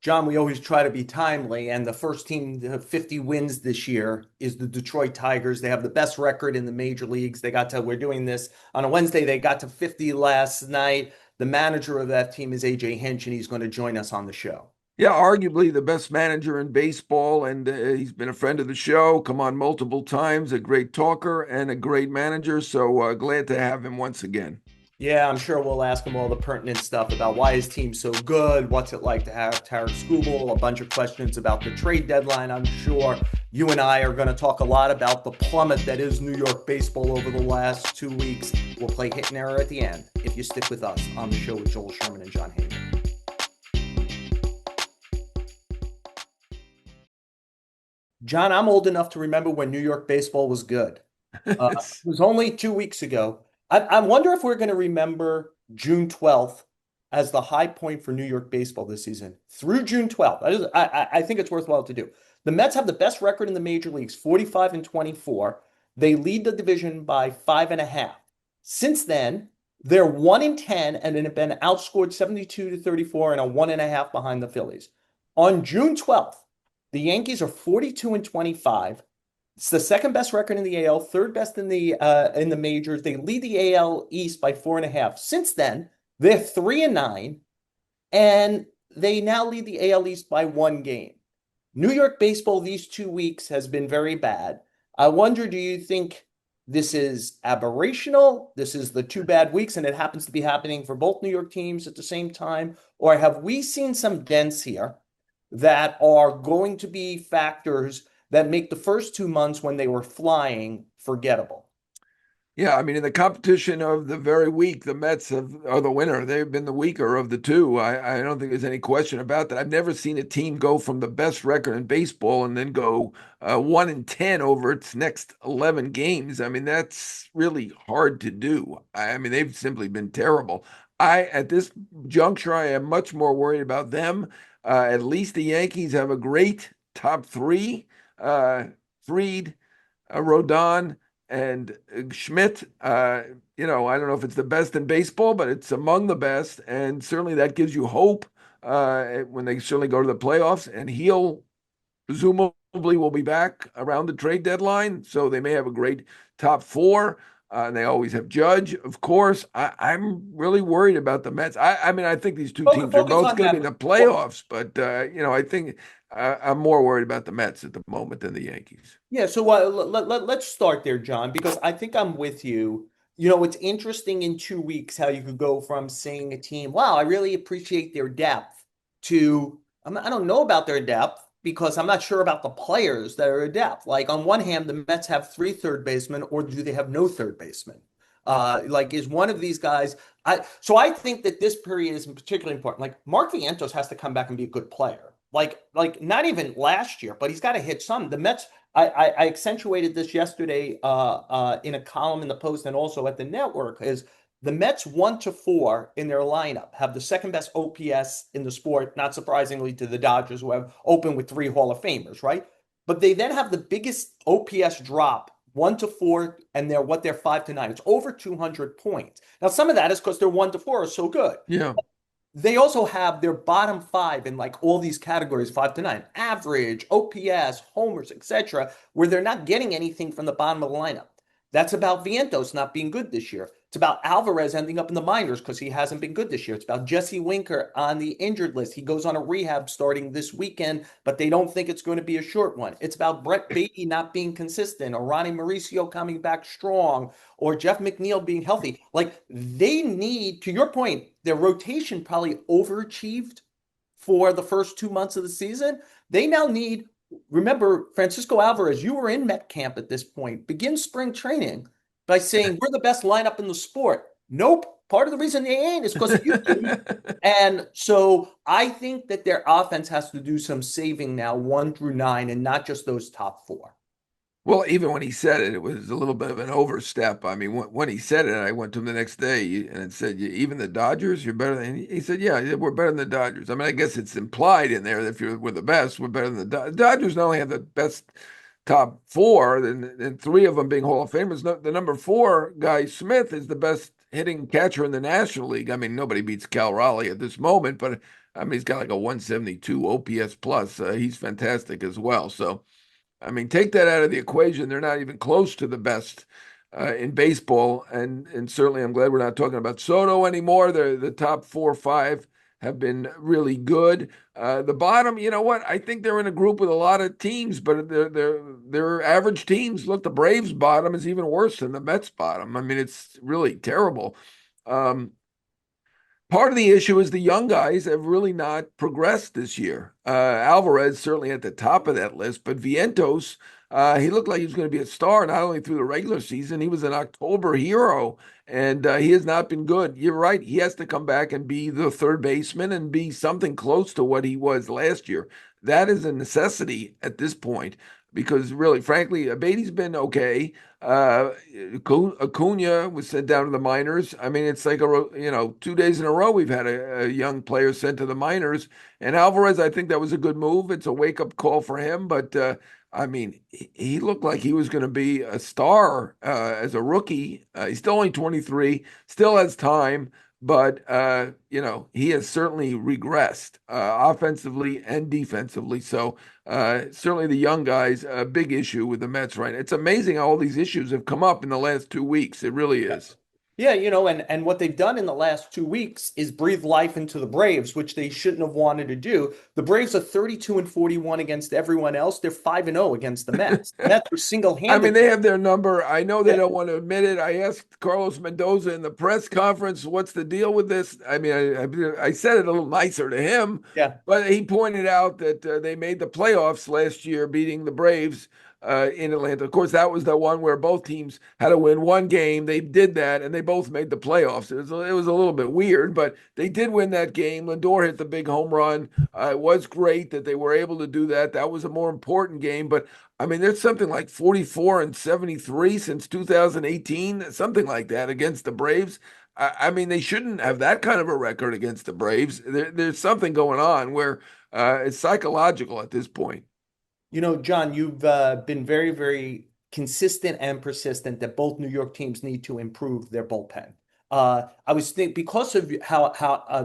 John, we always try to be timely, and the first team to have 50 wins this year is the Detroit Tigers. They have the best record in the major leagues. We're doing this on a Wednesday. They got to 50 last night. The manager of that team is AJ Hinch, and he's going to join us on the show. Yeah, arguably the best manager in baseball, and he's been a friend of the show, come on multiple times, a great talker and a great manager. So glad to have him once again. Yeah, I'm sure we'll ask him all the pertinent stuff about why his team's so good, what's it like to have Tarek Skubal, a bunch of questions about the trade deadline. I'm sure you and I are going to talk a lot about the plummet that is New York baseball over the last 2 weeks. We'll play hit and error at the end if you stick with us on the show with Joel Sherman and Jon Heyman. John, I'm old enough to remember when New York baseball was good. It was only 2 weeks ago. I wonder if we're going to remember June 12th as the high point for New York baseball this season. Through June 12th, I think it's worthwhile to do. The Mets have the best record in the major leagues, 45 and 24. They lead the division by 5.5. Since then, they're 1 in 10 and have been outscored 72 to 34 and a 1.5 behind the Phillies. On June 12th, the Yankees are 42 and 25. It's the second best record in the AL, third best in the majors. They lead the AL East by 4.5. Since then, they're 3 and 9, and they now lead the AL East by 1 game. New York baseball these 2 weeks has been very bad. I wonder, do you think this is aberrational? This is the 2 bad weeks, and it happens to be happening for both New York teams at the same time? Or have we seen some dents here that are going to be factors that make the first 2 months when they were flying forgettable? Yeah, I mean, in the competition of the very weak, the are the winner. They've been the weaker of the two. I don't think there's any question about that. I've never seen a team go from the best record in baseball and then go 1 in 10 over its next 11 games. I mean, that's really hard to do. I mean, they've simply been terrible. At this juncture, I am much more worried about them. At least the Yankees have a great top three: Fried, Rodon, and Schmidt. I don't know if it's the best in baseball, but it's among the best, and certainly that gives you hope when they certainly go to the playoffs. And he'll presumably will be back around the trade deadline, so they may have a great top four. And they always have Judge, of course. I'm really worried about the Mets. I mean, I think these two Focus, teams are focus both on going to be them. in the playoffs, but I think I'm more worried about the Mets at the moment than the Yankees. Yeah, so let's start there, John, because I think I'm with you. It's interesting in 2 weeks how you could go from seeing a team, wow, I really appreciate their depth, to I don't know about their depth because I'm not sure about the players that are depth. Like on one hand, the Mets have three third basemen, or do they have no third baseman? Like is one of these guys? I think that this period is particularly important. Like Mark Vientos has to come back and be a good player. Like not even last year, but he's got to hit some. The Mets. I accentuated this yesterday in a column in the Post and also at the network. Is the Mets 1 to 4 in their lineup have the second best OPS in the sport, not surprisingly to the Dodgers, who have opened with three Hall of Famers, right? But they then have the biggest OPS drop 1 to 4, and they're 5 to 9. It's over 200 points. Now, some of that is because their 1 to 4 are so good. Yeah. They also have their bottom five in like all these categories, 5 to 9, average, OPS, homers, etc., where they're not getting anything from the bottom of the lineup. That's about Vientos not being good this year. It's about Alvarez ending up in the minors because he hasn't been good this year. It's about Jesse Winker on the injured list. He goes on a rehab starting this weekend, but they don't think it's going to be a short one. It's about Brett Baty not being consistent, or Ronnie Mauricio coming back strong, or Jeff McNeil being healthy. Like they need, to your point, their rotation probably overachieved for the first 2 months of the season. They now need, remember, Francisco Alvarez, you were in Met camp at this point. Begin spring training by saying we're the best lineup in the sport. Nope. Part of the reason they ain't is because of you two. And so I think that their offense has to do some saving now, 1 through 9, and not just those top four. Well, even when he said it, it was a little bit of an overstep. I mean, when he said it, I went to him the next day and said, Even the Dodgers, you're better than." He said, "Yeah, we're better than the Dodgers." I mean, I guess it's implied in there that if we're the best, we're better than the Dodgers. Not only have the best top four, and three of them being Hall of Famers. The number four guy, Smith, is the best hitting catcher in the National League. I mean, nobody beats Cal Raleigh at this moment, but I mean, he's got like a 172 OPS plus. He's fantastic as well. So, I mean, take that out of the equation. They're not even close to the best in baseball, and certainly I'm glad we're not talking about Soto anymore. The top 4 or 5 have been really good. The bottom, you know what? I think they're in a group with a lot of teams, but they're average teams. Look, the Braves bottom is even worse than the Mets bottom. I mean, it's really terrible. Um, Part of the issue is the young guys have really not progressed this year. Alvarez certainly at the top of that list, but Vientos, he looked like he was going to be a star not only through the regular season, he was an October hero, and he has not been good. You're right; he has to come back and be the third baseman and be something close to what he was last year. That is a necessity at this point because, really, frankly, Beatty's been okay. Uh, Acuna was sent down to the minors. I mean, it's like 2 days in a row we've had a young player sent to the minors. And Alvarez, I think that was a good move. It's a wake up call for him. But I mean, he looked like he was going to be a star as a rookie. He's still only 23, still has time. But he has certainly regressed offensively and defensively. So certainly the young guys, a big issue with the Mets right now. It's amazing how all these issues have come up in the last 2 weeks. It really is. Yeah, and what they've done in the last 2 weeks is breathe life into the Braves, which they shouldn't have wanted to do. The Braves are 32 and 41 against everyone else. They're 5 and 0 against the Mets. The Mets are I mean, single-handed. they have their number. I know they Yeah, don't want to admit it. I asked Carlos Mendoza in the press conference, "What's the deal with this?" I mean, I said it a little nicer to him, yeah. but he pointed out that they made the playoffs last year, beating the Braves in Atlanta. Of course, that was the one where both teams had to win one game. They did that, and they both made the playoffs. It was a little bit weird, but they did win that game. Lindor hit the big home run. It was great that they were able to do that. That was a more important game, but I mean, there's something like 44 and 73 since 2018, something like that against the Braves. I mean, they shouldn't have that kind of a record against the Braves. There's something going on where it's psychological at this point. John, you've been very, very consistent and persistent that both New York teams need to improve their bullpen. I was think because of how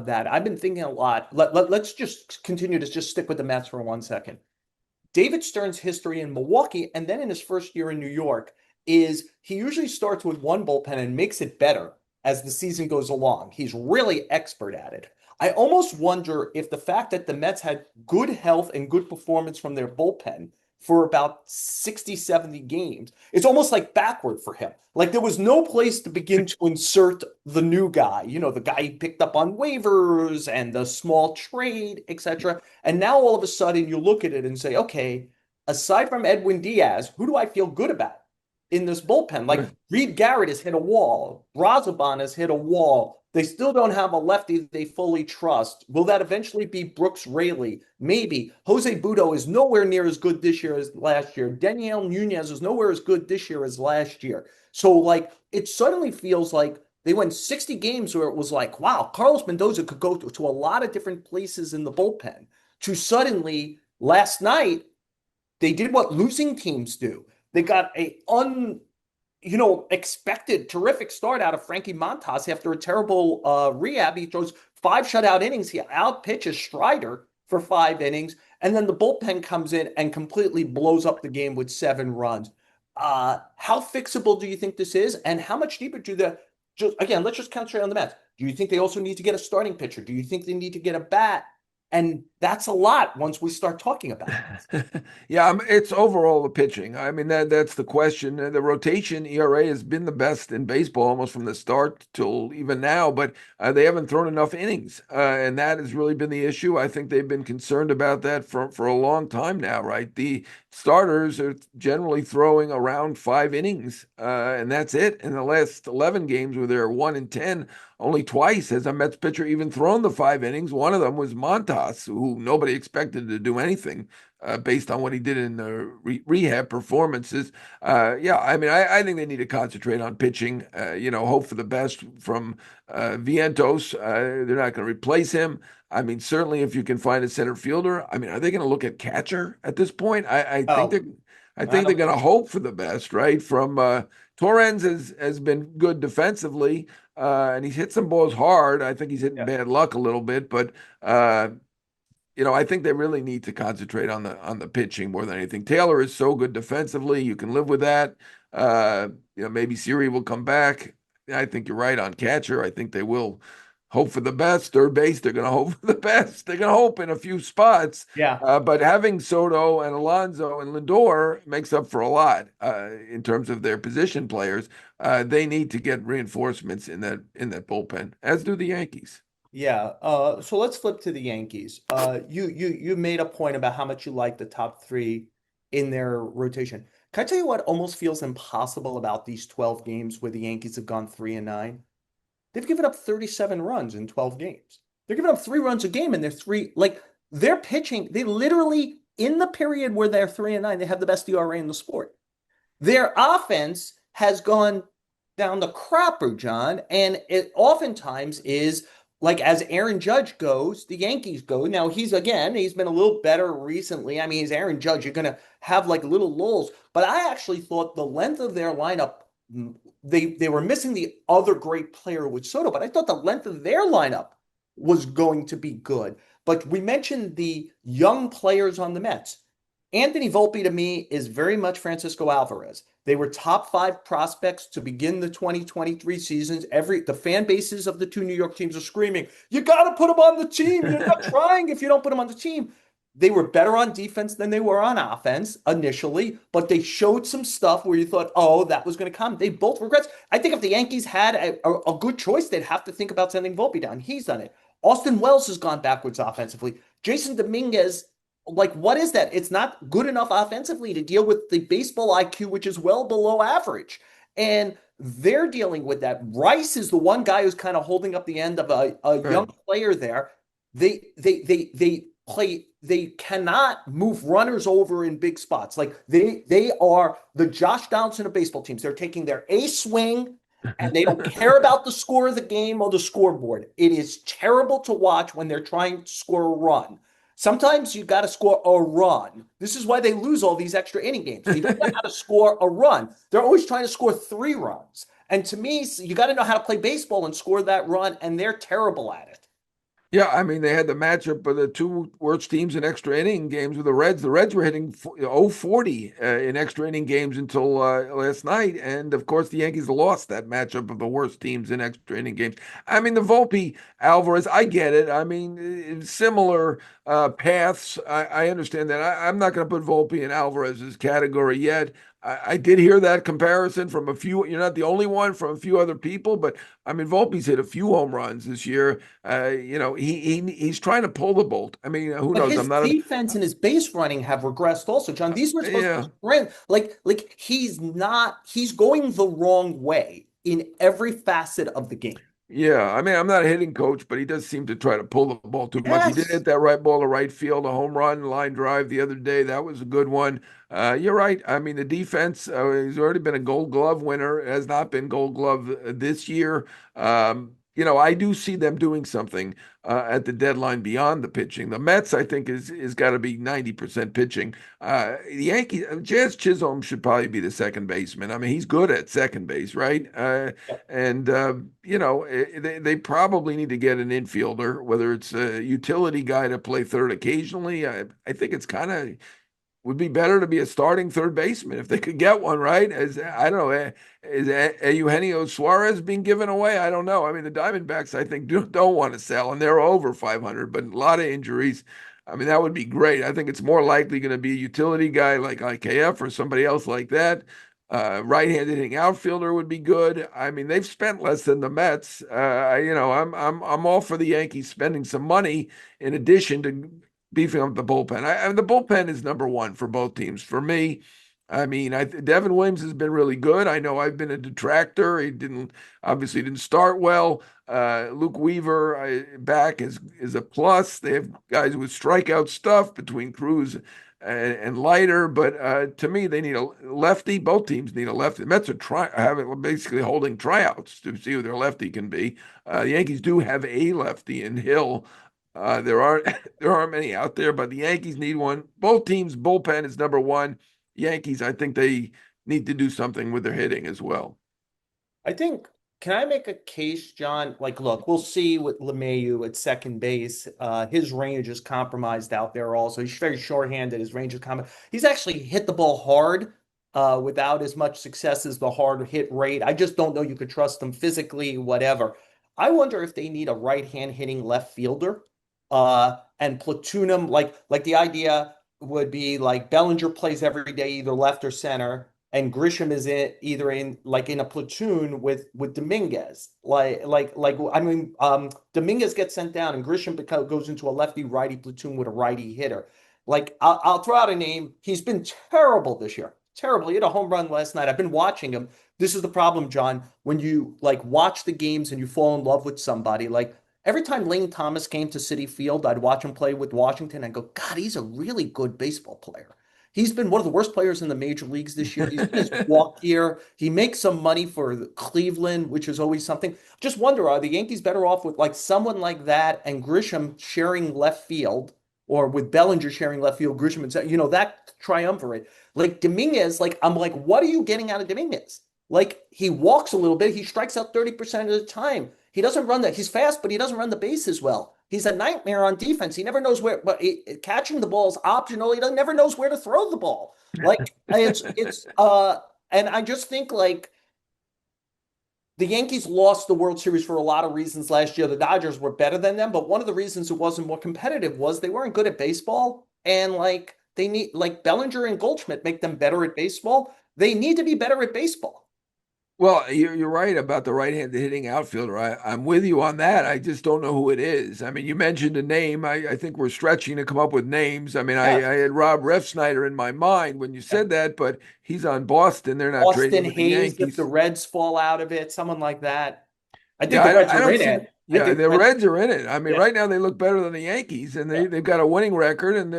that I've been thinking a lot. Let's just continue to just stick with the Mets for 1 second. David Stern's history in Milwaukee and then in his first year in New York is he usually starts with one bullpen and makes it better as the season goes along. He's really expert at it. I almost wonder if the fact that the Mets had good health and good performance from their bullpen for about 60, 70 games, it's almost like backward for him. Like there was no place to begin to insert the new guy, the guy he picked up on waivers and the small trade, etc. And now all of a sudden you look at it and say, okay, aside from Edwin Diaz, who do I feel good about in this bullpen? Like Reed Garrett has hit a wall. Brazoban has hit a wall. They still don't have a lefty they fully trust. Will that eventually be Brooks Raley? Maybe. Jose Budo is nowhere near as good this year as last year. Daniel Nunez is nowhere as good this year as last year. So, like, it suddenly feels like they went 60 games where it was like, wow, Carlos Mendoza could go to a lot of different places in the bullpen. To suddenly, last night, they did what losing teams do. They got expected terrific start out of Frankie Montas after a terrible rehab. He throws 5 shutout innings. He outpitches Strider for 5 innings. And then the bullpen comes in and completely blows up the game with 7 runs. How fixable do you think this is? And how much deeper again, let's just concentrate on the Mets. Do you think they also need to get a starting pitcher? Do you think they need to get a bat? And that's a lot once we start talking about it. Yeah, it's overall the pitching. I mean, that's the question. The rotation ERA has been the best in baseball almost from the start till even now, but they haven't thrown enough innings, and that has really been the issue. I think they've been concerned about that for a long time now, right? The starters are generally throwing around 5 innings, and that's it. In the last 11 games where they're 1-10, only twice has a Mets pitcher even thrown the 5 innings. One of them was Montas, who nobody expected to do anything based on what he did in the rehab performances. Yeah, I mean, I think they need to concentrate on pitching. Hope for the best from Vientos. They're not going to replace him. I mean, certainly if you can find a center fielder. I mean, are they going to look at catcher at this point? I think Oh, they're. I I think they're don't. going to hope for the best, right? From Torres has been good defensively. and he's hit some balls hard. I think he's hitting Yeah. bad luck a little bit, but uh, I think they really need to concentrate on the pitching more than anything. Taylor is so good defensively; you can live with that. Uh, maybe Siri will come back. I think you're right on catcher. I think they will hope for the best. Third base, they're going to hope for the best. They're going to hope in a few spots. Yeah. But having Soto and Alonso and Lindor makes up for a lot in terms of their position players. They need to get reinforcements in that bullpen, as do the Yankees. Yeah. So let's flip to the Yankees. You made a point about how much you like the top three in their rotation. Can I tell you what almost feels impossible about these 12 games where the Yankees have gone 3-9? They've given up 37 runs in 12 games. They're giving up 3 runs a game, and they're pitching. They literally, in the period where they're 3-9, they have the best ERA in the sport. Their offense has gone down the crapper, John, and it oftentimes is like as Aaron Judge goes, the Yankees go. Now he's been a little better recently. I mean, he's Aaron Judge. You're gonna have like little lulls, but I actually thought the length of their lineup, they were missing the other great player with Soto, but I thought the length of their lineup was going to be good. But we mentioned the young players on the Mets. Anthony Volpe to me is very much Francisco Alvarez. They were top five prospects to begin the 2023 seasons. The fan bases of the two New York teams are screaming, "You got to put them on the team. You're not trying if you don't put them on the team." They were better on defense than they were on offense initially, but they showed some stuff where you thought, "Oh, that was going to come." They both regrets. I think if the Yankees had a good choice, they'd have to think about sending Volpe down. He's done it. Austin Wells has gone backwards offensively. Jason Dominguez, like, what is that? It's not good enough offensively to deal with the baseball IQ, which is well below average. And they're dealing with that. Rice is the one guy who's kind of holding up the end of a young Right. player there. They cannot move runners over in big spots. Like they are the Josh Donaldson of baseball teams. They're taking their A swing and they don't care about the score of the game or the scoreboard. It is terrible to watch when they're trying to score a run. Sometimes you got to score a run. This is why they lose all these extra inning games. They don't know how to score a run. They're always trying to score 3 runs. And to me, you got to know how to play baseball and score that run, and they're terrible at it. Yeah, I mean, they had the matchup of the two worst teams in extra inning games with the Reds. The Reds were hitting 040 in extra inning games until last night. And of course, the Yankees lost that matchup of the worst teams in extra inning games. I mean, the Volpe Alvarez, I get it. I mean, similar paths. I understand that. I'm not going to put Volpe in Alvarez's category yet. I did hear that comparison from a few. You're not the only one, from a few other people, but I mean, Volpe's hit a few home runs this year. He's trying to pull the bolt. I mean, who But knows? his I'm not defense and his base running have regressed also, John. These were supposed to be yeah. sprint. Like he's going the wrong way in every facet of the game. Yeah, I mean, I'm not a hitting coach, but he does seem to try to pull the ball too much. He did Yes. hit that right ball to right field, a home run, line drive the other day. That was a good one. You're right. I mean, the defense, he's already been a Gold Glove winner, has not been Gold Glove this year. I do see them doing something at the deadline beyond the pitching. The Mets, I think, is got to be 90% pitching. The Yankees, Jazz Chisholm should probably be the second baseman. I mean, he's good at second base, right? And they probably need to get an infielder, whether it's a utility guy to play third occasionally. I think it's kind of would be better to be a starting third baseman if they could get one, right? As I don't know, is Eugenio Suarez being given away? I don't know. I mean, the Diamondbacks, I think, don't want to sell, and they're over 500, but a lot of injuries. I mean, that would be great. I think it's more likely going to be a utility guy like IKF or somebody else like that. Right-handed hitting outfielder would be good. I mean, they've spent less than the Mets. I'm all for the Yankees spending some money in addition to beefing up the bullpen. The bullpen is number one for both teams. For me, I mean, Devin Williams has been really good. I know I've been a detractor. He obviously didn't start well. Luke Weaver back is a plus. They have guys with strikeout stuff between Cruz and Leiter, but to me, they need a lefty. Both teams need a lefty. The Mets are having basically holding tryouts to see who their lefty can be. The Yankees do have a lefty in Hill. There aren't there aren't many out there, but the Yankees need one. Both teams' bullpen is number one. Yankees, I think they need to do something with their hitting as well. I think can I make a case, John? Like, look, we'll see with LeMahieu at second base. His range is compromised out there also. He's very short-handed. His range is compromised. He's actually hit the ball hard without as much success as the hard hit rate. I just don't know you could trust him physically, whatever. I wonder if they need a right-hand hitting left fielder and platoon him. Like the idea would be like Bellinger plays every day, either left or center and Grisham is either in a platoon with Dominguez. Dominguez gets sent down and Grisham goes into a lefty righty platoon with a righty hitter. Like I'll throw out a name. He's been terrible this year. Terrible. He hit a home run last night. I've been watching him. This is the problem, John. When you like watch the games and you fall in love with somebody, like every time Lane Thomas came to Citi Field, I'd watch him play with Washington and go, God, he's a really good baseball player. He's been one of the worst players in the major leagues this year. He's in his walk year. He makes some money for Cleveland, which is always something. Just wonder, are the Yankees better off with like someone like that and Grisham sharing left field, or with Bellinger sharing left field, Grisham and that triumvirate. Like Dominguez, like I'm like, what are you getting out of Dominguez? Like he walks a little bit, he strikes out 30% of the time. He doesn't run that. He's fast, but he doesn't run the bases well. He's a nightmare on defense. He never knows where, but catching the ball is optional. He doesn't never knows where to throw the ball. Like and I just think like the Yankees lost the World Series for a lot of reasons last year. The Dodgers were better than them, but one of the reasons it wasn't more competitive was they weren't good at baseball. And like they need like Bellinger and Goldschmidt make them better at baseball. They need to be better at baseball. Well, you're right about the right-handed hitting outfielder. I'm with you on that. I just don't know who it is. I mean, you mentioned a name. I think we're stretching to come up with names. I mean, Yeah. I had Rob Refsnyder in my mind when you said that, but he's on Boston. They're not Austin trading with the Hayes, if the Yankees. Reds fall out of it, someone like that. I think Yeah, the Reds I are don't in see. it. I Yeah, think the the Reds, Reds are in it. I mean, yeah, right now they look better than the Yankees, and yeah. they've got a winning record, and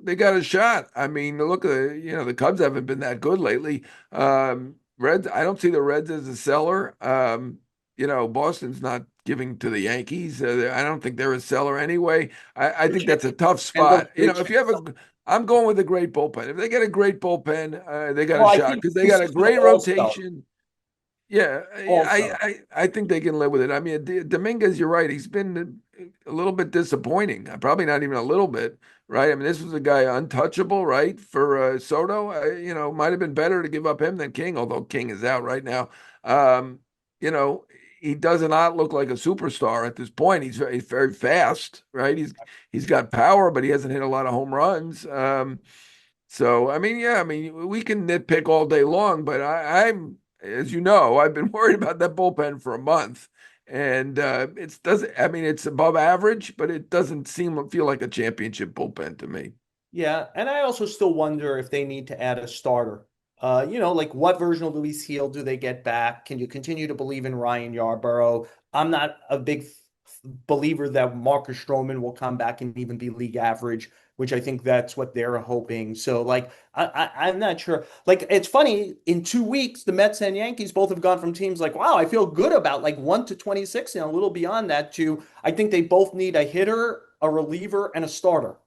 they got a shot. I mean, look at the Cubs haven't been that good lately. Reds, I don't see the Reds as a seller. Boston's not giving to the Yankees. I don't think they're a seller anyway. I think that's a tough Kendall spot. If you Bridges. have I'm going with a great bullpen. If they get a great bullpen, they got a Well, I shot think because they he's got a the great all-star. rotation. Yeah, Also, I think they can live with it. I mean, Dominguez, you're right. He's been a little bit disappointing. Probably not even a little bit, right? I mean, this was a guy untouchable, right? For Soto, might have been better to give up him than King, although King is out right now. Um, you know, he does not look like a superstar at this point. He's very fast, right? He's got power, but he hasn't hit a lot of home runs. So I mean, yeah, I mean, we can nitpick all day long, but I'm, as you know, I've been worried about that bullpen for a month, and it's doesn't. I mean, it's above average, but it doesn't feel like a championship bullpen to me. yeah, and I also still wonder if they need to add a starter. Like what version of Luis Heel do they get back? Can you continue to believe in Ryan Yarborough? I'm not a big believer that Marcus Stroman will come back and even be league average, which I think that's what they're hoping. So, like, I'm not sure. Like, it's funny. In 2 weeks, the Mets and Yankees both have gone from teams like, wow, I feel good about like 1 to 26 and a little beyond that to I think they both need a hitter, a reliever, and a starter.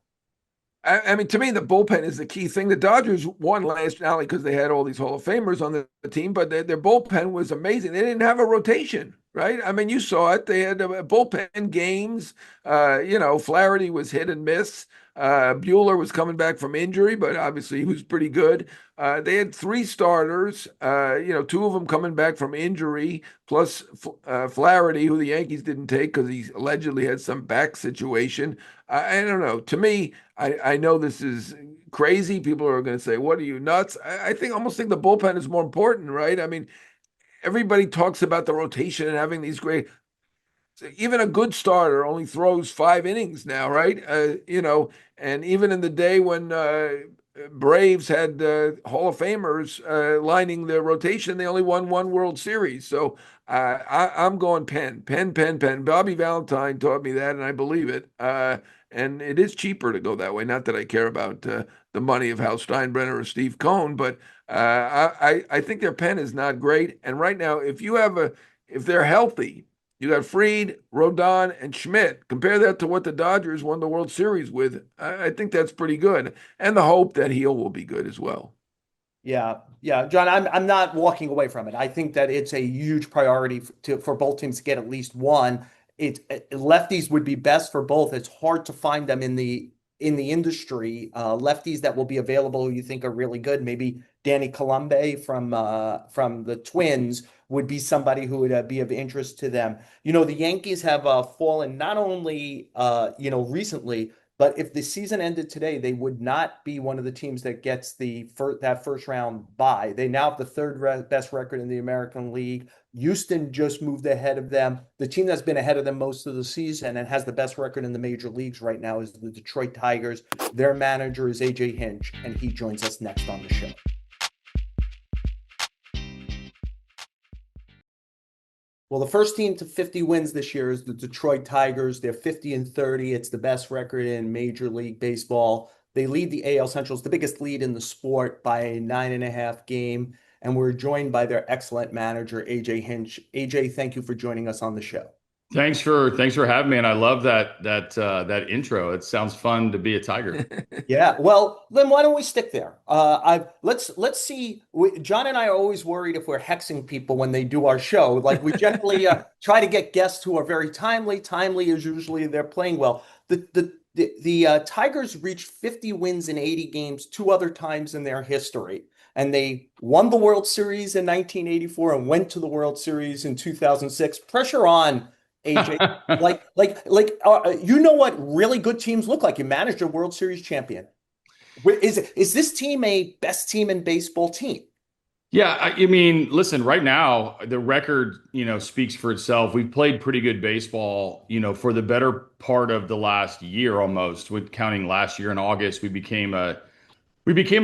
I mean, to me, the bullpen is the key thing. The Dodgers won last not only because they had all these Hall of Famers on the team, but their bullpen was amazing. They didn't have a rotation, right? I mean, you saw it. They had bullpen games. Flaherty was hit and miss. Bueller was coming back from injury, but obviously he was pretty good. They had three starters, two of them coming back from injury, plus Flaherty, who the Yankees didn't take because he allegedly had some back situation. I don't know. To me, I know this is crazy. People are going to say, "What are you nuts?" I think almost think the bullpen is more important, right? I mean, everybody talks about the rotation and having these great. Even a good starter only throws 5 innings now, right? And even in the day when Braves had Hall of Famers lining their rotation, they only won one World Series. So I'm going Penn, Penn, Penn, Penn. Bobby Valentine taught me that, and I believe it. And it is cheaper to go that way. Not that I care about the money of Hal Steinbrenner or Steve Cohn, but I think their pen is not great. And right now, if they're healthy, you got Fried, Rodon, and Schmidt. Compare that to what the Dodgers won the World Series with. I think that's pretty good. And the hope that Heel will be good as well. Yeah, yeah, John, I'm not walking away from it. I think that it's a huge priority for both teams to get at least one. Lefties would be best for both. It's hard to find them in the industry. Lefties that will be available you think are really good. Maybe Danny Colombe from the Twins would be somebody who would be of interest to them. You know, the Yankees have fallen not only recently. But if the season ended today, they would not be one of the teams that gets that first round bye. They now have the best record in the American League. Houston just moved ahead of them. The team that's been ahead of them most of the season and has the best record in the major leagues right now is the Detroit Tigers. Their manager is AJ Hinch, and he joins us next on the show. Well, the first team to 50 wins this year is the Detroit Tigers. They're 50-30. It's the best record in Major League Baseball. They lead the AL Central. It's the biggest lead in the sport by a 9.5 game. And we're joined by their excellent manager, AJ Hinch. AJ, thank you for joining us on the show. Thanks for having me, and I love that intro. It sounds fun to be a Tiger. Yeah, well, then why don't we stick there? I let's see. John and I are always worried if we're hexing people when they do our show. Like we generally try to get guests who are very timely. Timely is usually they're playing well. The Tigers reached 50 wins in 80 games two other times in their history, and they won the World Series in 1984 and went to the World Series in 2006. Pressure on. AJ, you know what really good teams look like. You managed a World Series champion. Is this team a best team in baseball team? Yeah, I mean, listen, right now the record, speaks for itself. We've played pretty good baseball, for the better part of the last year almost. With counting last year in August, we became a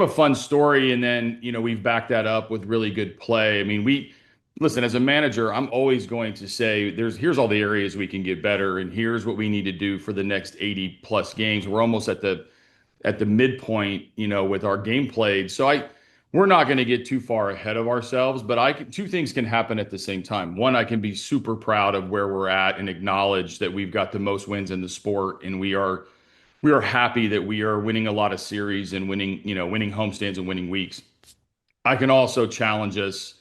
fun story, and then we've backed that up with really good play. I mean, we listen, as a manager, I'm always going to say here's all the areas we can get better, and here's what we need to do for the next 80 plus games. We're almost at the midpoint, with our game played. So we're not going to get too far ahead of ourselves, but two things can happen at the same time. One, I can be super proud of where we're at and acknowledge that we've got the most wins in the sport, and we are happy that we are winning a lot of series and winning homestands and winning weeks. I can also challenge us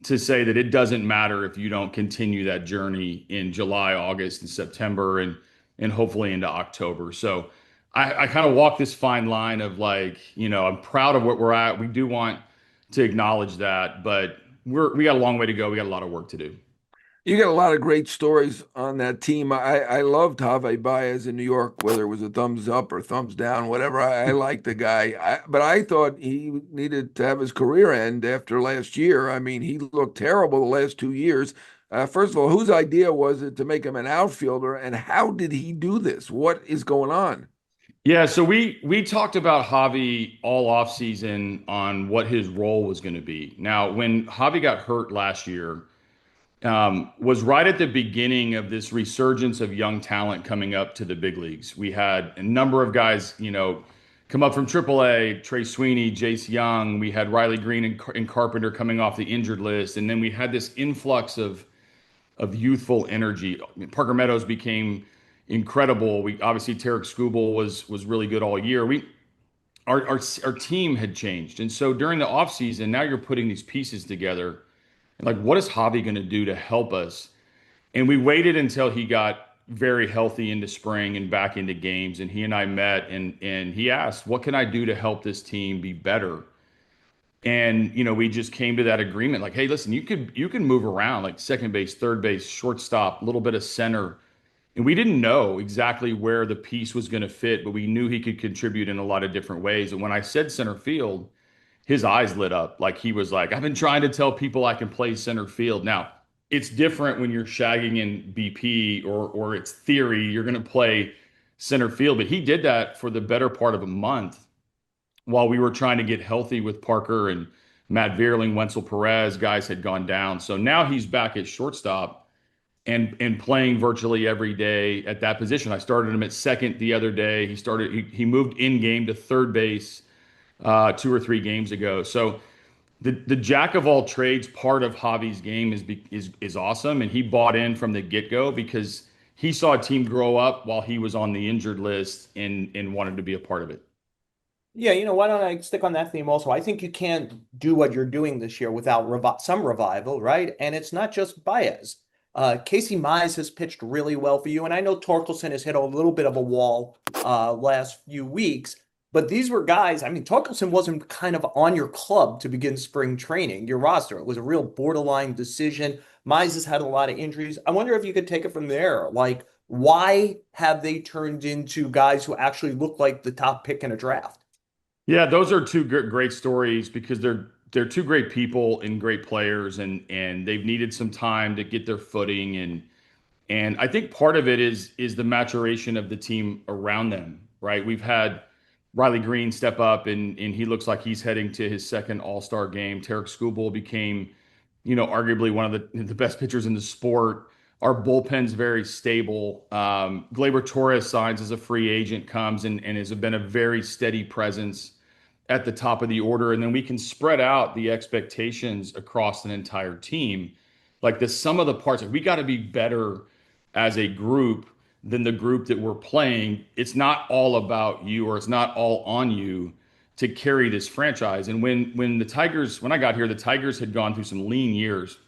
to say that it doesn't matter if you don't continue that journey in July, August, and September, and hopefully into October. So I kind of walk this fine line of like, I'm proud of what we're at. We do want to acknowledge that, but we got a long way to go. We got a lot of work to do. You got a lot of great stories on that team. I loved Javi Baez in New York, whether it was a thumbs up or thumbs down, whatever. I liked the guy. But I thought he needed to have his career end after last year. I mean, he looked terrible the last 2 years. First of all, whose idea was it to make him an outfielder, and how did he do this? What is going on? Yeah, so we talked about Javi all off season on what his role was going to be. Now, when Javi got hurt last year, was right at the beginning of this resurgence of young talent coming up to the big leagues. We had a number of guys, come up from AAA, Trey Sweeney, Jace Young. We had Riley Green and Carpenter coming off the injured list, and then we had this influx of youthful energy. I mean, Parker Meadows became incredible. We obviously Tarek Skubal was really good all year. Our team had changed, and so during the offseason, now you're putting these pieces together. And like, what is Javi going to do to help us? And we waited until he got very healthy into spring and back into games. And he and I met, and he asked, what can I do to help this team be better? And, we just came to that agreement. Like, hey, listen, you can move around like second base, third base, shortstop, a little bit of center. And we didn't know exactly where the piece was going to fit, but we knew he could contribute in a lot of different ways. And when I said center field, his eyes lit up. Like he was like, I've been trying to tell people I can play center field. Now, it's different when you're shagging in BP or it's theory, you're going to play center field. But he did that for the better part of a month while we were trying to get healthy with Parker and Matt Vierling, Wenzel Perez, guys had gone down. So now he's back at shortstop and playing virtually every day at that position. I started him at second the other day. He moved in game to third base 2 or 3 games ago. So the jack of all trades part of Javi's game is awesome, and he bought in from the get go because he saw a team grow up while he was on the injured list and wanted to be a part of it. Yeah, why don't I stick on that theme also? I think you can't do what you're doing this year without some revival, right? And it's not just Baez. Casey Mize has pitched really well for you, and I know Torkelson has hit a little bit of a wall last few weeks, but these were guys. I mean, Torkelson wasn't kind of on your club to begin spring training, your roster. It was a real borderline decision. Mize has had a lot of injuries. I wonder if you could take it from there. Like, why have they turned into guys who actually look like the top pick in a draft? Yeah, those are two great stories because they're two great people and great players, and they've needed some time to get their footing, and I think part of it is the maturation of the team around them, right? We've had Riley Green step up, and he looks like he's heading to his second All-Star game. Tarek Skubal became, arguably one of the best pitchers in the sport. Our bullpen's very stable. Gleyber Torres signs as a free agent, comes and has been a very steady presence at the top of the order. And then we can spread out the expectations across an entire team. Like the sum of the parts, like we got to be better as a group than the group that we're playing. It's not all about you or it's not all on you to carry this franchise. And when I got here, the Tigers had gone through some lean years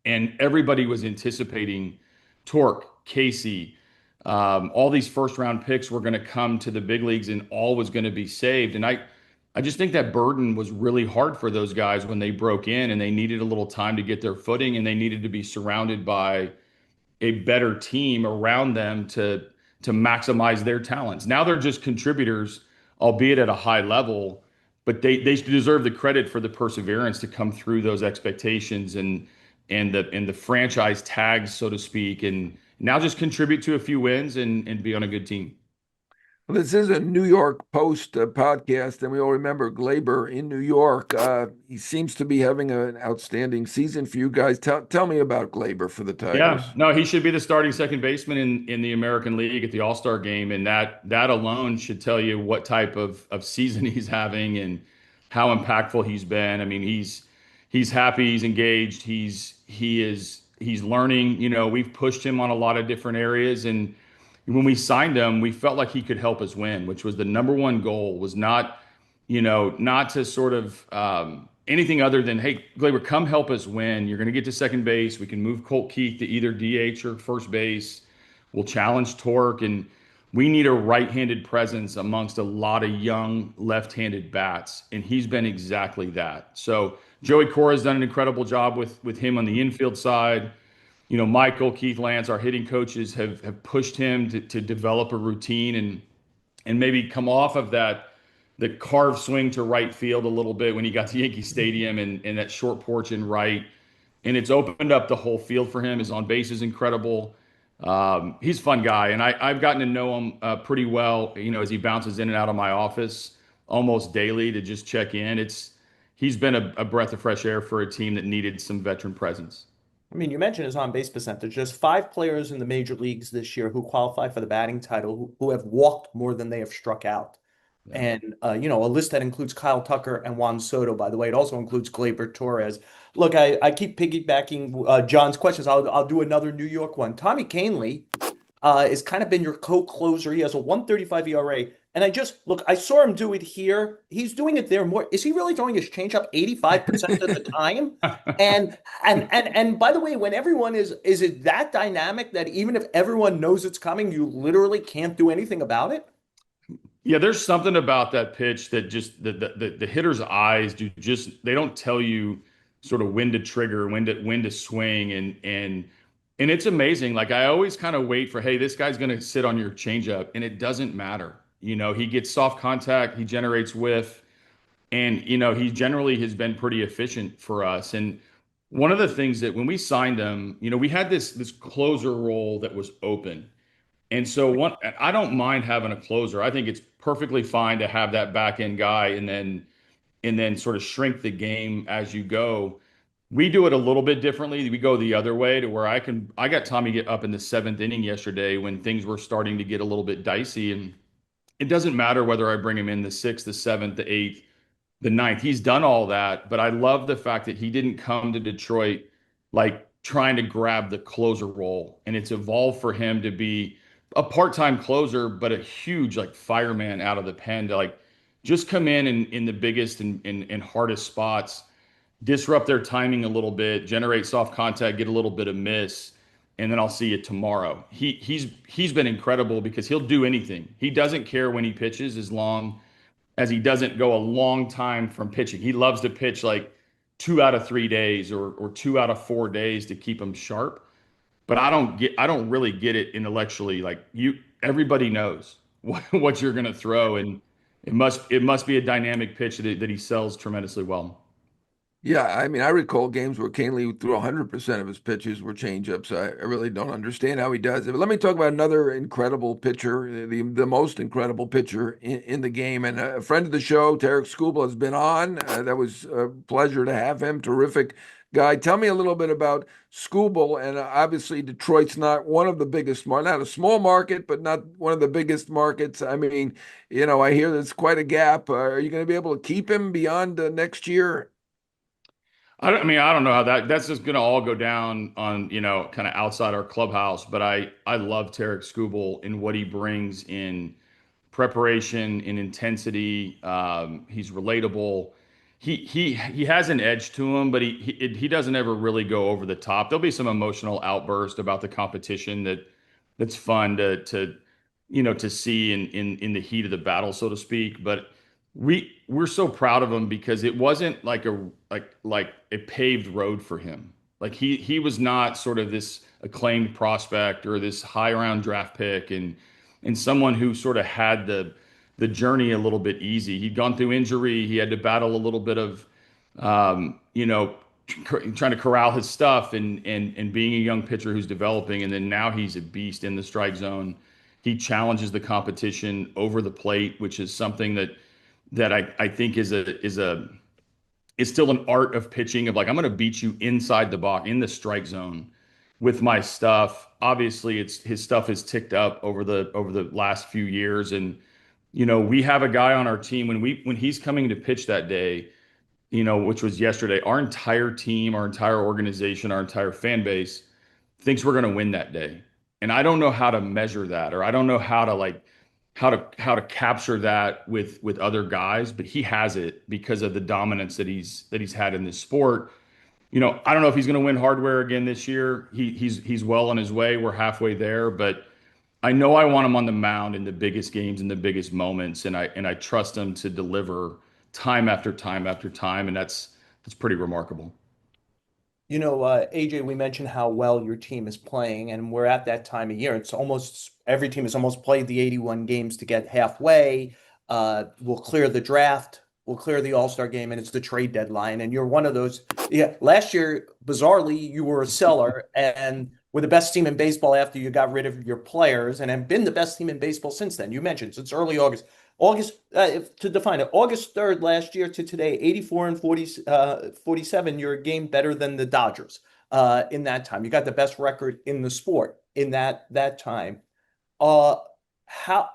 and everybody was anticipating Torque, Casey, all these first round picks were going to come to the big leagues and all was going to be saved. And I just think that burden was really hard for those guys when they broke in and they needed a little time to get their footing and they needed to be surrounded by a better team around them to maximize their talents. Now they're just contributors, albeit at a high level, but they deserve the credit for the perseverance to come through those expectations and the franchise tags, so to speak, and now just contribute to a few wins and be on a good team. Well, this is a New York Post podcast, and we all remember Gleyber in New York. He seems to be having an outstanding season for you guys. Tell me about Gleyber for the Yeah, Tigers. no, he should be the starting second baseman in the American League at the All-Star game, and that alone should tell you what type of season he's having and how impactful he's been. I mean, he's happy, he's engaged, he's learning. We've pushed him on a lot of different areas, and when we signed him, we felt like he could help us win, which was the number one goal. Was not to sort of anything other than, hey, Gleyber, come help us win. You're going to get to second base. We can move Colt Keith to either DH or first base. We'll challenge Torque, and we need a right-handed presence amongst a lot of young left-handed bats, and he's been exactly that. So Joey Cora has done an incredible job with him on the infield side. Michael, Keith Lance, our hitting coaches have pushed him to develop a routine and maybe come off of the carved swing to right field a little bit when he got to Yankee Stadium and that short porch in right. And it's opened up the whole field for him. His on base is incredible. He's a fun guy, and I've gotten to know him pretty well. As he bounces in and out of my office almost daily to just check in. He's been a breath of fresh air for a team that needed some veteran presence. I mean, you mentioned his on-base percentage. There's five players in the major leagues this year who qualify for the batting title who have walked more than they have struck out. Yeah. And, a list that includes Kyle Tucker and Juan Soto, by the way. It also includes Gleyber Torres. Look, I keep piggybacking John's questions. I'll do another New York one. Tommy Kahnle has kind of been your co-closer. He has a 135 ERA. And I saw him do it here. He's doing it there more. Is he really throwing his changeup 85% of the time? And by the way, when everyone is it that dynamic that even if everyone knows it's coming, you literally can't do anything about it? Yeah, there's something about that pitch that just the hitter's eyes they don't tell you sort of when to trigger, when to swing, and it's amazing. Like I always kind of wait for, hey, this guy's going to sit on your changeup, and it doesn't matter. He gets soft contact, he generates whiff, and he generally has been pretty efficient for us. And one of the things that when we signed him, we had this closer role that was open. And so I don't mind having a closer. I think it's perfectly fine to have that back end guy and then sort of shrink the game as you go. We do it a little bit differently. We go the other way to where I got Tommy get up in the seventh inning yesterday when things were starting to get a little bit dicey. And it doesn't matter whether I bring him in the sixth, the seventh, the eighth, the ninth. He's done all that. But I love the fact that he didn't come to Detroit like trying to grab the closer role. And it's evolved for him to be a part-time closer, but a huge like fireman out of the pen to just come in the biggest and hardest spots, disrupt their timing a little bit, generate soft contact, get a little bit of miss, and then I'll see you tomorrow. He's been incredible because he'll do anything. He doesn't care when he pitches as long as he doesn't go a long time from pitching. He loves to pitch like 2 out of 3 days or 2 out of 4 days to keep him sharp. But I don't really get it intellectually. Like everybody knows what you're going to throw, and it must be a dynamic pitch that he sells tremendously well. Yeah, I mean, I recall games where Kahnle threw 100% of his pitches were changeups. I really don't understand how he does it. But let me talk about another incredible pitcher, the most incredible pitcher in the game. And a friend of the show, Tarek Skubal, has been on. That was a pleasure to have him. Terrific guy. Tell me a little bit about Skubal. And obviously, Detroit's not one of the biggest, not a small market, but not one of the biggest markets. I mean, I hear there's quite a gap. Are you going to be able to keep him beyond next year? I don't know how that's just going to all go down on, kind of outside our clubhouse. But I love Tarek Skubal and what he brings in preparation, in intensity. He's relatable. He has an edge to him, but he doesn't ever really go over the top. There'll be some emotional outburst about the competition that's fun to see in the heat of the battle, so to speak. But we're so proud of him because it wasn't like a paved road for him. Like he was not sort of this acclaimed prospect or this high round draft pick and someone who sort of had the journey a little bit easy. He'd gone through injury. He had to battle a little bit of trying to corral his stuff and being a young pitcher who's developing. And then now he's a beast in the strike zone. He challenges the competition over the plate, which is something that I think is still an art of pitching of like, I'm going to beat you inside the box in the strike zone with my stuff. Obviously his stuff is ticked up over the last few years. And, we have a guy on our team when he's coming to pitch that day, which was yesterday, our entire team, our entire organization, our entire fan base thinks we're going to win that day. And I don't know how to measure that, or I don't know how to how to capture that with other guys, but he has it because of the dominance that he's had in this sport. I don't know if he's going to win hardware again this year. He's well on his way. We're halfway there, but I know I want him on the mound in the biggest games and the biggest moments, and I trust him to deliver time after time after time, and that's pretty remarkable. AJ, we mentioned how well your team is playing, and we're at that time of year. It's almost every team has almost played the 81 games to get halfway. We'll clear the draft, we'll clear the All-Star game, and it's the trade deadline. And you're one of those. Yeah, last year, bizarrely, you were a seller and were the best team in baseball after you got rid of your players, and have been the best team in baseball since then. You mentioned since early August. To define it, August 3rd last year to today, 84 and 47. You're a game better than the Dodgers in that time. You got the best record in the sport in that time. How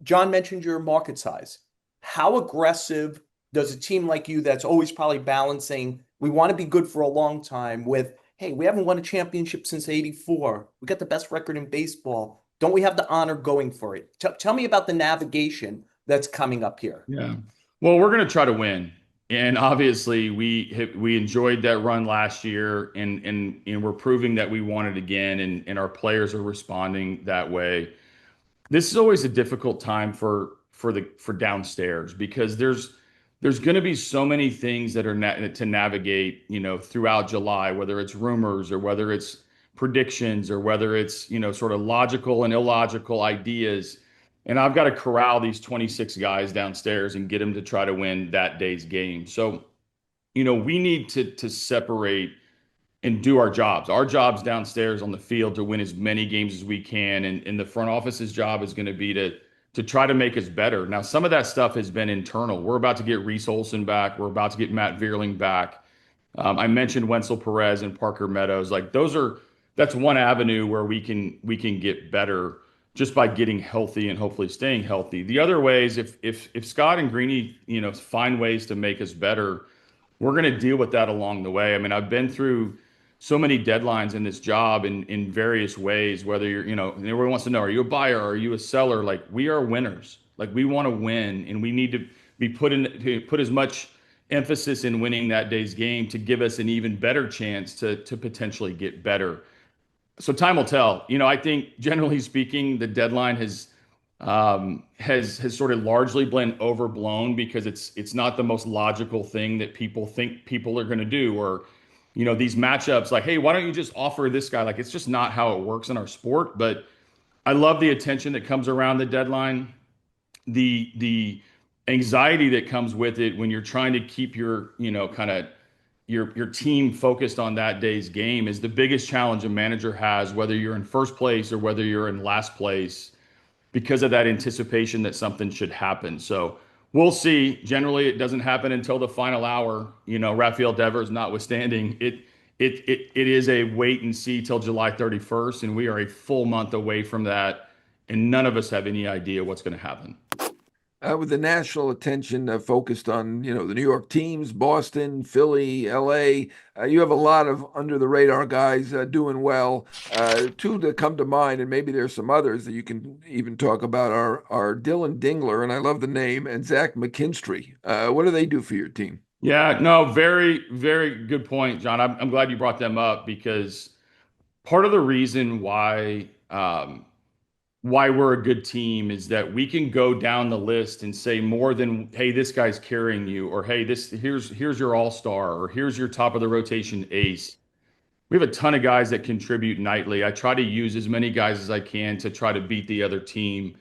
John mentioned your market size. How aggressive does a team like you that's always probably balancing, we want to be good for a long time with, hey, we haven't won a championship since 84. We got the best record in baseball. Don't we have the honor going for it? Tell me about the navigation that's coming up here. Yeah. Well, we're going to try to win. And obviously we enjoyed that run last year and we're proving that we want it again and our players are responding that way. This is always a difficult time for downstairs because there's going to be so many things that are to navigate, throughout July, whether it's rumors or whether it's predictions or whether it's, sort of logical and illogical ideas. And I've got to corral these 26 guys downstairs and get them to try to win that day's game. So, we need to separate and do our jobs. Our job's downstairs on the field to win as many games as we can. And the front office's job is going to be to try to make us better. Now, some of that stuff has been internal. We're about to get Reese Olson back. We're about to get Matt Vierling back. I mentioned Wenzel Perez and Parker Meadows. Like that's one avenue where we can get better just by getting healthy and hopefully staying healthy. The other ways, if Scott and Greeny, find ways to make us better, we're going to deal with that along the way. I mean, I've been through so many deadlines in this job in various ways, whether everyone wants to know, are you a buyer? Are you a seller? Like we are winners. Like we want to win, and we need to be put as much emphasis in winning that day's game to give us an even better chance to potentially get better. So time will tell. I think generally speaking, the deadline has sort of largely been overblown because it's not the most logical thing that people think people are going to do. Or these matchups like, hey, why don't you just offer this guy? Like it's just not how it works in our sport. But I love the attention that comes around the deadline, the anxiety that comes with it when you're trying to keep your kind of your team focused on that day's game is the biggest challenge a manager has, whether you're in first place or whether you're in last place, because of that anticipation that something should happen. So we'll see. Generally, it doesn't happen until the final hour. Rafael Devers notwithstanding, it is a wait and see till July 31st, and we are a full month away from that, and none of us have any idea what's going to happen. With the national attention focused on, the New York teams, Boston, Philly, LA, you have a lot of under the radar guys doing well. Two that come to mind, and maybe there's some others that you can even talk about, are Dylan Dingler, and I love the name, and Zach McKinstry. What do they do for your team? Yeah, no, very, very good point, John. I'm glad you brought them up because part of the reason why we're a good team is that we can go down the list and say more than, hey, this guy's carrying you, or hey, here's your all-star, or here's your top of the rotation ace. We have a ton of guys that contribute nightly. I try to use as many guys as I can to try to beat the other team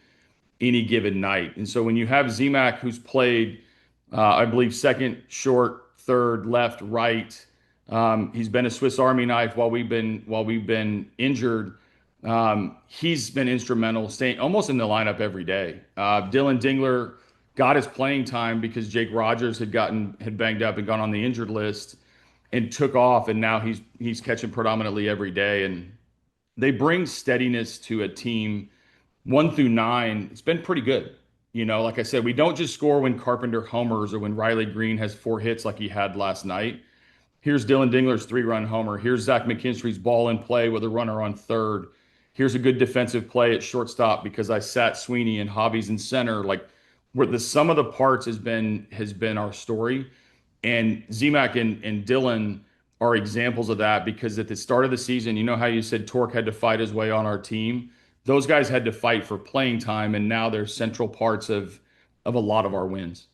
any given night. And so when you have ZMAC, who's played, I believe, second, short, third, left, right, he's been a Swiss Army knife while we've been injured. He's been instrumental, staying almost in the lineup every day. Dylan Dingler got his playing time because Jake Rogers had banged up and gone on the injured list and took off, and now he's catching predominantly every day. And they bring steadiness to a team 1 through 9. It's been pretty good. Like I said, we don't just score when Carpenter homers or when Riley Green has 4 hits like he had last night. Here's Dylan Dingler's 3-run homer. Here's Zach McKinstry's ball in play with a runner on third. Here's a good defensive play at shortstop because I sat Sweeney and Hobbies in center. Like where the sum of the parts has been our story. And ZMAC and Dylan are examples of that because at the start of the season, you know how you said Torque had to fight his way on our team? Those guys had to fight for playing time, and now they're central parts of a lot of our wins.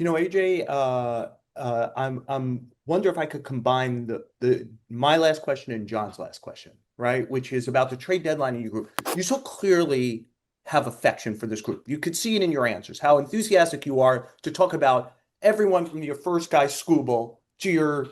AJ, I'm wonder if I could combine the my last question and John's last question, right? Which is about the trade deadline in your group. You so clearly have affection for this group. You could see it in your answers, how enthusiastic you are to talk about everyone from your first guy, Scooble, to your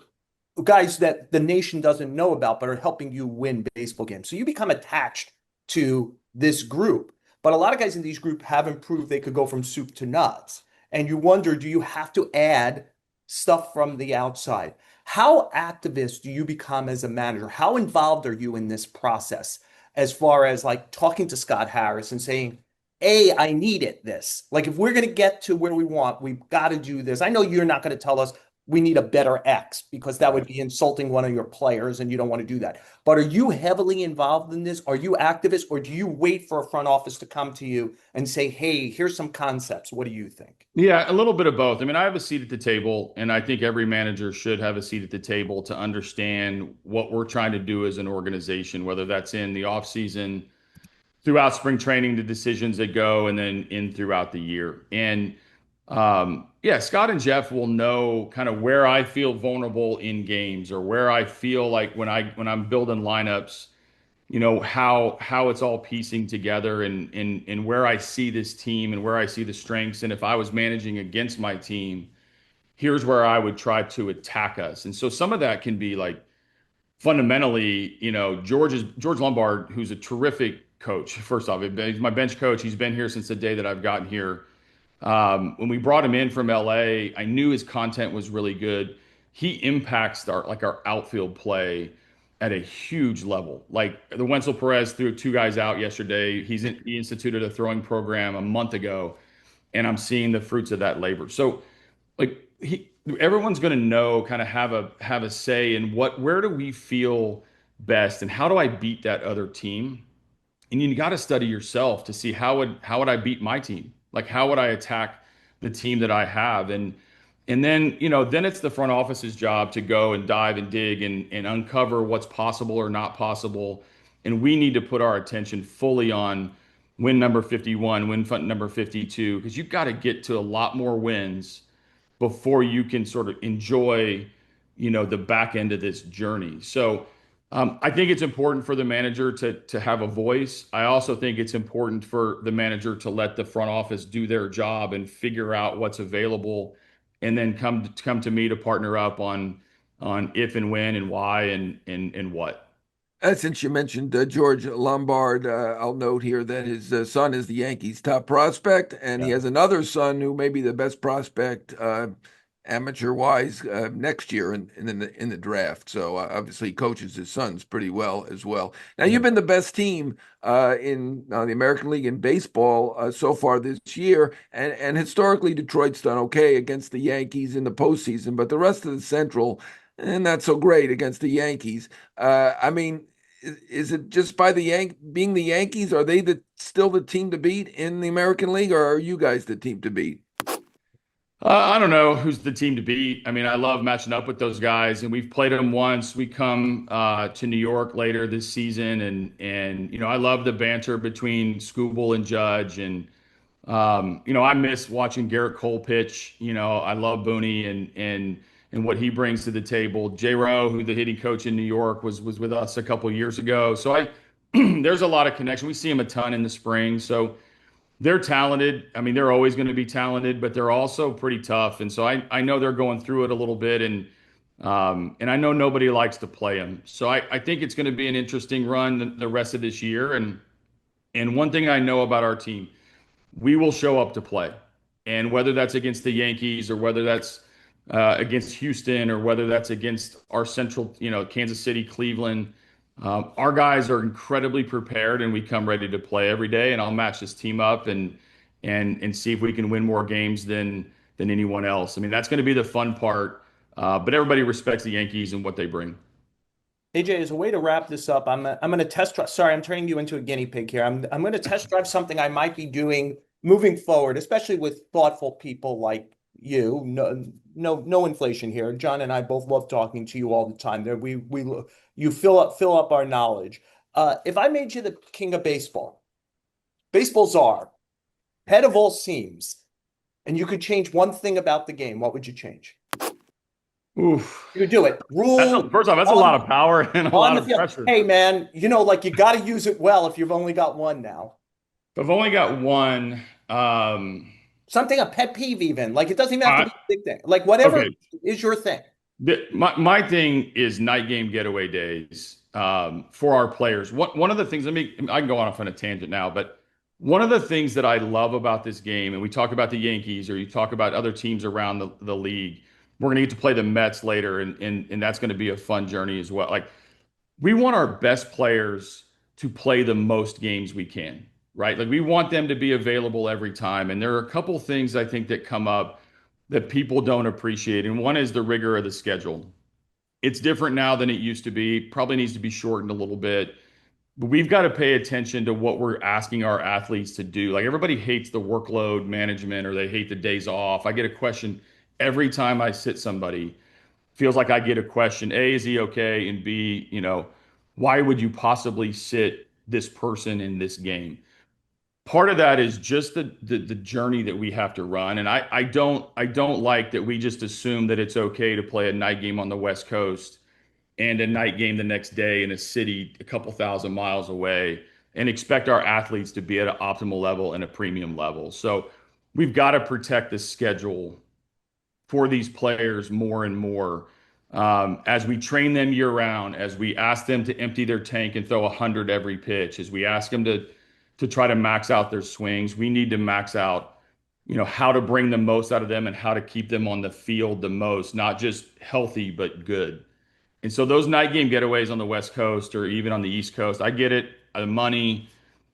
guys that the nation doesn't know about, but are helping you win baseball games. So you become attached to this group. But a lot of guys in these groups haven't proved they could go from soup to nuts. And you wonder, do you have to add stuff from the outside? How activist do you become as a manager? How involved are you in this process as far as like talking to Scott Harris and saying, A, I need it this. Like if we're going to get to where we want, we've got to do this. I know you're not going to tell us we need a better X because that would be insulting one of your players and you don't want to do that. But are you heavily involved in this? Are you activists or do you wait for a front office to come to you and say, hey, here's some concepts. What do you think? Yeah, a little bit of both. I mean, I have a seat at the table, and I think every manager should have a seat at the table to understand what we're trying to do as an organization, whether that's in the off season, throughout spring training, the decisions that go, and then in throughout the year. And yeah, Scott and Jeff will know kind of where I feel vulnerable in games or where I feel like when I'm building lineups, how it's all piecing together and where I see this team and where I see the strengths. And if I was managing against my team, here's where I would try to attack us. And so some of that can be like fundamentally, George Lombard, who's a terrific coach. First off, he's my bench coach. He's been here since the day that I've gotten here. When we brought him in from LA, I knew his content was really good. He impacts our outfield play at a huge level. Like the Wenzel Perez threw 2 guys out yesterday. He instituted a throwing program a month ago, and I'm seeing the fruits of that labor. So like everyone's going to know, kind of have a say in where do we feel best and how do I beat that other team? And you got to study yourself to see how would I beat my team? Like, how would I attack the team that I have? And then, then it's the front office's job to go and dive and dig and uncover what's possible or not possible. And we need to put our attention fully on win number 51, win number 52, because you've got to get to a lot more wins before you can sort of enjoy, the back end of this journey. So I think it's important for the manager to have a voice. I also think it's important for the manager to let the front office do their job and figure out what's available, and then come to me to partner up on if and when and why and what. Since you mentioned George Lombard, I'll note here that his son is the Yankees' top prospect, and he Yeah. has another son who may be the best prospect amateur-wise next year in the draft. So obviously, he coaches his sons pretty well as well. Now, Yeah. you've been the best team in the American League in baseball so far this year, and historically, Detroit's done okay against the Yankees in the postseason, but the rest of the Central, not so great against the Yankees. I mean, is it just by being the Yankees? Are they still the team to beat in the American League, or are you guys the team to beat? I don't know who's the team to beat. I mean, I love matching up with those guys, and we've played them once. We come to New York later this season, and I love the banter between Scooble and Judge, and I miss watching Garrett Cole pitch. I love Booney and what he brings to the table. J. Rowe, who the hitting coach in New York was with us a couple years ago. So there's a lot of connection. We see him a ton in the spring. So they're talented. I mean, they're always going to be talented, but they're also pretty tough. And so I know they're going through it a little bit, and I know nobody likes to play them. So I think it's going to be an interesting run the rest of this year. And one thing I know about our team, we will show up to play. And whether that's against the Yankees or whether that's against Houston or whether that's against our central, Kansas City, Cleveland, our guys are incredibly prepared and we come ready to play every day. And I'll match this team up and see if we can win more games than anyone else. I mean, that's going to be the fun part. But everybody respects the Yankees and what they bring. AJ, as a way to wrap this up, I'm going to test drive. Sorry, I'm turning you into a guinea pig here. I'm going to test drive something I might be doing moving forward, especially with thoughtful people like you. No inflation here. John and I both love talking to you all the time. There, you fill up our knowledge. If I made you the king of baseball, baseball czar, head of all seams, and you could change one thing about the game, what would you change? Oof. You do it. Rule First off, that's a lot of power and a on lot the of field. pressure. Hey, man, like you got to use it well if you've only got one now. I've only got one. Something a pet peeve, even like it doesn't even have to I, be a big thing. Like whatever okay. is your thing. My thing is night game getaway days for our players. One of the things, I can go off on a tangent now, but one of the things that I love about this game, and we talk about the Yankees or you talk about other teams around the league, we're going to get to play the Mets later, and that's going to be a fun journey as well. Like, we want our best players to play the most games we can, right? Like, we want them to be available every time. And there are a couple things I think that come up that people don't appreciate. And one is the rigor of the schedule. It's different now than it used to be, probably needs to be shortened a little bit. But we've got to pay attention to what we're asking our athletes to do. Like, everybody hates the workload management or they hate the days off. I get a question every time I sit somebody. Feels like I get a question. A, is he okay? And B, why would you possibly sit this person in this game? Part of that is just the journey that we have to run. And I don't like that we just assume that it's okay to play a night game on the West Coast and a night game the next day in a city a couple thousand miles away and expect our athletes to be at an optimal level and a premium level. So we've got to protect the schedule for these players more and more as we train them year round, as we ask them to empty their tank and throw 100 every pitch, as we ask them to try to max out their swings. We need to max out, how to bring the most out of them and how to keep them on the field the most, not just healthy, but good. And so those night game getaways on the West Coast or even on the East Coast, I get it, the money,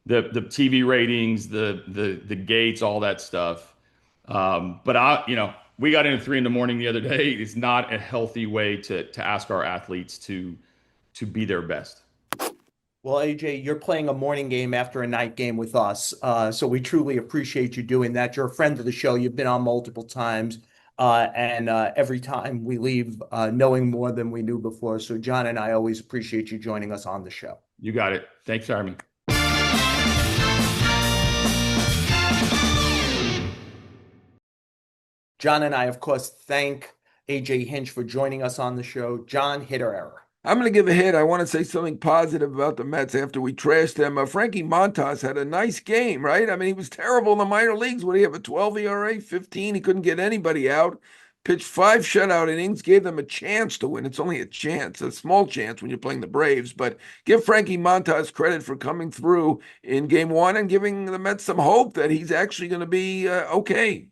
the TV ratings, the gates, all that stuff. But we got in at 3 a.m. the other day. It's not a healthy way to ask our athletes to be their best. Well, AJ, you're playing a morning game after a night game with us. So we truly appreciate you doing that. You're a friend of the show. You've been on multiple times. And every time we leave knowing more than we knew before. So John and I always appreciate you joining us on the show. You got it. Thanks, Army. John and I, of course, thank AJ Hinch for joining us on the show. John, hit or error? I'm going to give a hit. I want to say something positive about the Mets after we trashed them. Frankie Montas had a nice game, right? I mean, he was terrible in the minor leagues. What do you have, a 12 ERA, 15? He couldn't get anybody out. Pitched 5 shutout innings, gave them a chance to win. It's only a chance, a small chance when you're playing the Braves. But give Frankie Montas credit for coming through in game 1 and giving the Mets some hope that he's actually going to be okay.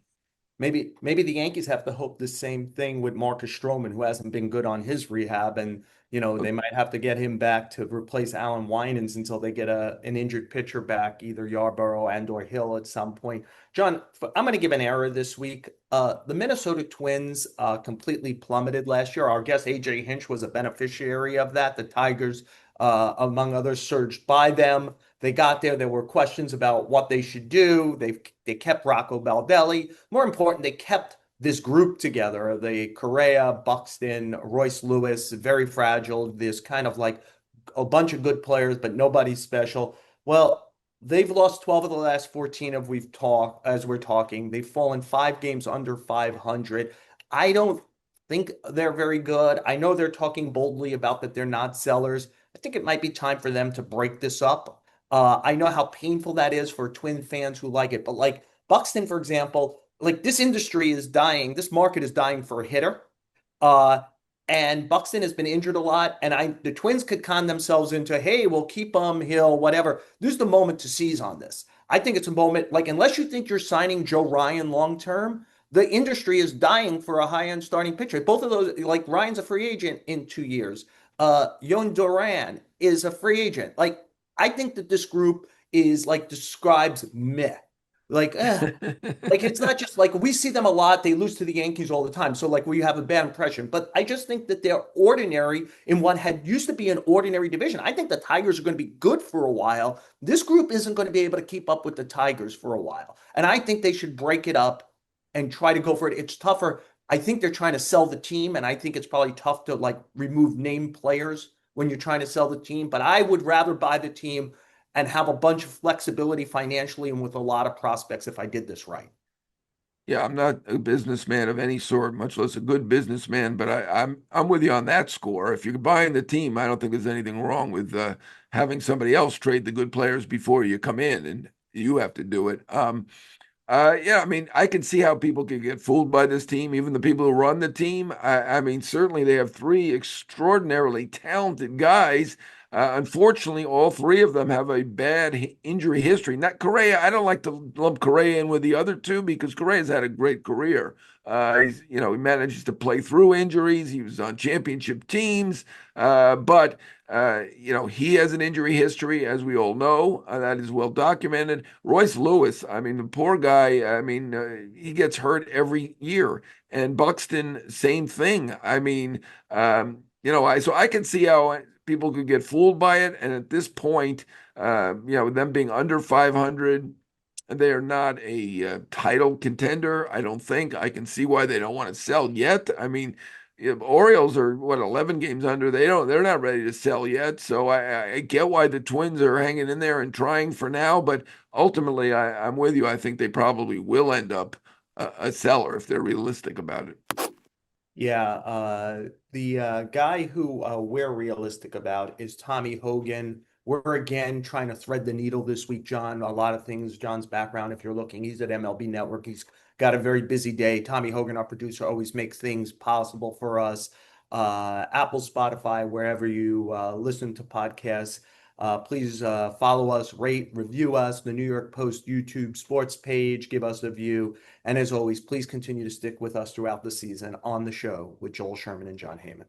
Maybe the Yankees have to hope the same thing with Marcus Stroman, who hasn't been good on his rehab, and they might have to get him back to replace Alan Winans until they get an injured pitcher back, either Yarborough and or Hill at some point. John, I'm going to give an error this week. The Minnesota Twins completely plummeted last year. Our guest AJ Hinch was a beneficiary of that. The Tigers, among others, surged by them. They got there. There were questions about what they should do. They kept Rocco Baldelli. More important, they kept this group together. The Correa, Buxton, Royce Lewis, very fragile. There's kind of like a bunch of good players, but nobody special. Well, they've lost 12 of the last 14 of we've talked as we're talking. They've fallen 5 games under 500. I don't think they're very good. I know they're talking boldly about that they're not sellers. I think it might be time for them to break this up. I know how painful that is for Twin fans who like it, but like Buxton, for example, like this industry is dying. This market is dying for a hitter. Uh, and Buxton has been injured a lot. And the Twins could con themselves into, hey, we'll keep him, Hill, whatever. This is the moment to seize on this. I think it's a moment, like, unless you think you're signing Joe Ryan long term, the industry is dying for a high end starting pitcher. Both of those, like Ryan's a free agent in 2 years. Yon Duran is a free agent. Like, I think that this group is like describes meh. Like, like it's not just like we see them a lot. They lose to the Yankees all the time. So like we have a bad impression. But I just think that they're ordinary in what had used to be an ordinary division. I think the Tigers are going to be good for a while. This group isn't going to be able to keep up with the Tigers for a while. And I think they should break it up and try to go for it. It's tougher. I think they're trying to sell the team, and I think it's probably tough to like remove name players when you're trying to sell the team. But I would rather buy the team and have a bunch of flexibility financially and with a lot of prospects if I did this right. Yeah, I'm not a businessman of any sort, much less a good businessman, but I'm with you on that score. If you're buying the team, I don't think there's anything wrong with having somebody else trade the good players before you come in, and you have to do it. Yeah, I mean, I can see how people can get fooled by this team, even the people who run the team. I mean, certainly they have 3 extraordinarily talented guys. Unfortunately, all 3 of them have a bad injury history. Not Correa. I don't like to lump Correa in with the other 2 because Correa's had a great career. He manages to play through injuries. He was on championship teams, but he has an injury history, as we all know. That is well documented. Royce Lewis, I mean, the poor guy, I mean, he gets hurt every year. And Buxton, same thing. I mean, so I can see how people could get fooled by it. And at this point, them being under 500, they are not a title contender. I don't think. I can see why they don't want to sell yet. I mean, Orioles are 11 games under. They're not ready to sell yet. So I get why the Twins are hanging in there and trying for now. But ultimately, I'm with you. I think they probably will end up a seller if they're realistic about it. Yeah, the guy who we're realistic about is Tommy Hogan. We're again trying to thread the needle this week, John. A lot of things, John's background, if you're looking, he's at MLB Network. He's got a very busy day. Tommy Hogan, our producer, always makes things possible for us. Apple, Spotify, wherever you listen to podcasts. Please follow us, rate, review us, the New York Post YouTube sports page, give us a view. And as always, please continue to stick with us throughout the season on the show with Joel Sherman and Jon Heyman.